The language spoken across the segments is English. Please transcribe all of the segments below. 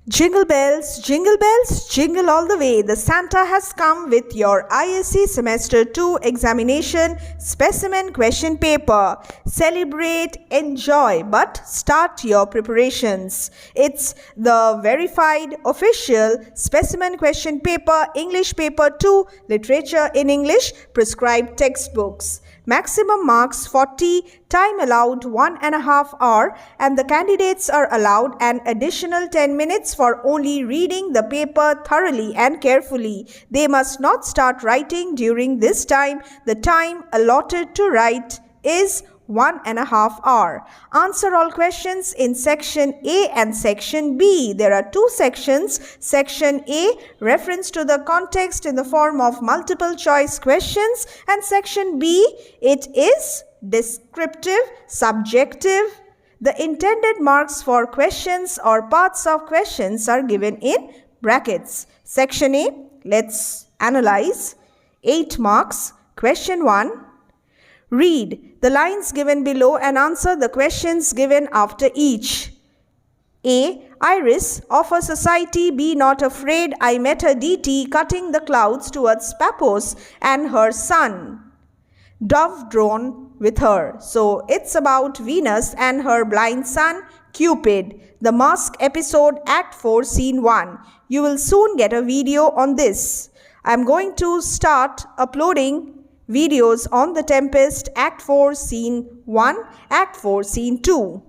Jingle bells, jingle all the way. The Santa has come with your ISC Semester 2 examination specimen question paper. Celebrate, enjoy, but start your preparations. It's the verified official specimen question paper, English paper 2, literature in English, prescribed textbooks. Maximum marks 40, time allowed 1.5 hours, and the candidates are allowed an additional 10 minutes for only reading the paper thoroughly and carefully. They must not start writing during this time. The time allotted to write is 1.5 hours. Answer all questions in section A and section B. There are two sections. Section A, reference to the context in the form of multiple choice questions, and section B, it is descriptive, subjective. The intended marks for questions or parts of questions are given in brackets. Section A, let's analyze. 8 marks. Question 1. Read the lines given below and answer the questions given after each. A. Iris, of a society, be not afraid, I met her DT cutting the clouds towards Paphos and her son. Dove drawn with her. So it's about Venus and her blind son Cupid. The Mask episode, Act 4, Scene 1. You will soon get a video on this. I'm going to start uploading videos on The Tempest, Act 4, Scene 1, Act 4, Scene 2.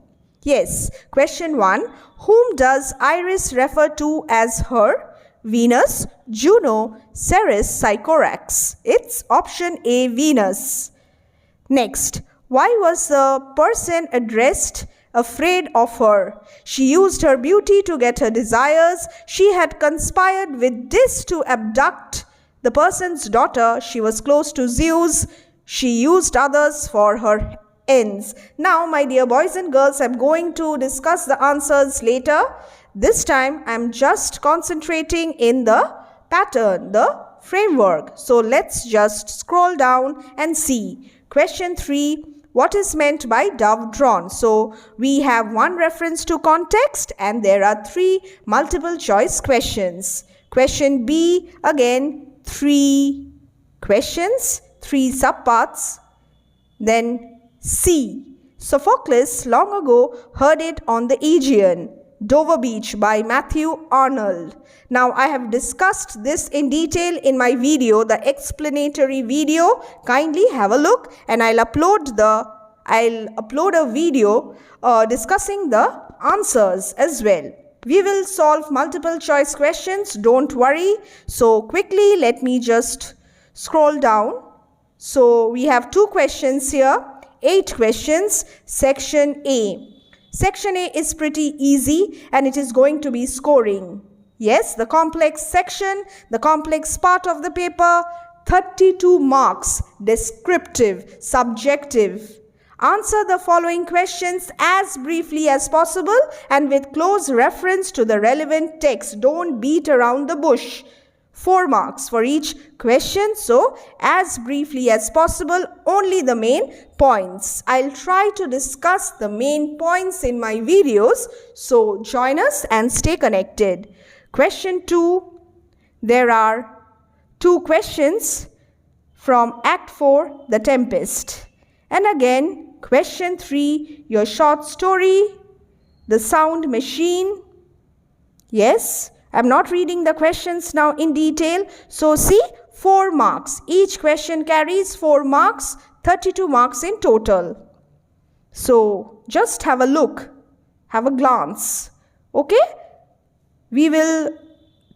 Yes, question 1. Whom does Iris refer to as her? Venus, Juno, Ceres, Sycorax. It's option A, Venus. Next, why was the person addressed afraid of her? She used her beauty to get her desires. She had conspired with Dis to abduct the person's daughter. She was close to Zeus. She used others for her ends. Now, my dear boys and girls, I'm going to discuss the answers later. This time, I'm just concentrating in the pattern, the framework. So, let's just scroll down and see. Question 3. What is meant by dove drawn? So, we have one reference to context and there are 3 multiple choice questions. Question B, again, 3 questions, 3 subparts. Then C. Sophocles long ago heard it on the Aegean. Dover Beach by Matthew Arnold. Now I have discussed this in detail in my video, the explanatory video. Kindly have a look, and I'll upload a video discussing the answers as well. We will solve multiple choice questions, don't worry. So quickly, let me just scroll down. So we have 2 questions here, 8 questions, section A. Section A is pretty easy and it is going to be scoring. Yes, the complex section, the complex part of the paper, 32 marks, descriptive, subjective. Answer the following questions as briefly as possible and with close reference to the relevant text. Don't beat around the bush. 4 marks for each question. So, as briefly as possible, only the main points. I'll try to discuss the main points in my videos. So, join us and stay connected. Question 2. There are 2 questions from Act 4, The Tempest. And again, question 3, your short story, The Sound Machine. Yes, I'm not reading the questions now in detail. So see, 4 marks. Each question carries 4 marks, 32 marks in total. So just have a look, have a glance. Okay? We will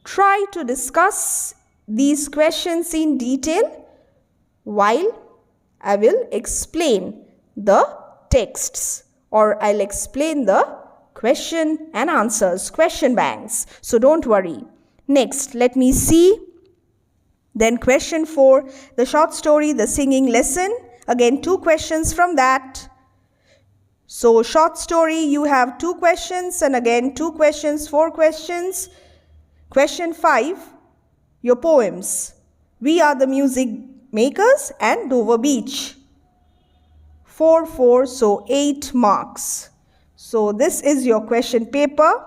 try to discuss these questions in detail while I will explain the texts, or I'll explain the question and answers, question banks. So don't worry. Next, let me see. Then question 4, the short story, the singing lesson. Again, 2 questions from that. So short story, you have 2 questions and again 2 questions, 4 questions. Question 5, your poems. We Are the Music Makers and Dover Beach. 4, 4, so 8 marks. So this is your question paper.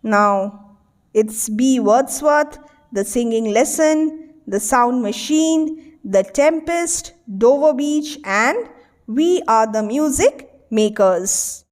Now, it's B. Wordsworth, The Singing Lesson, The Sound Machine, The Tempest, Dover Beach, and We Are the Music Makers.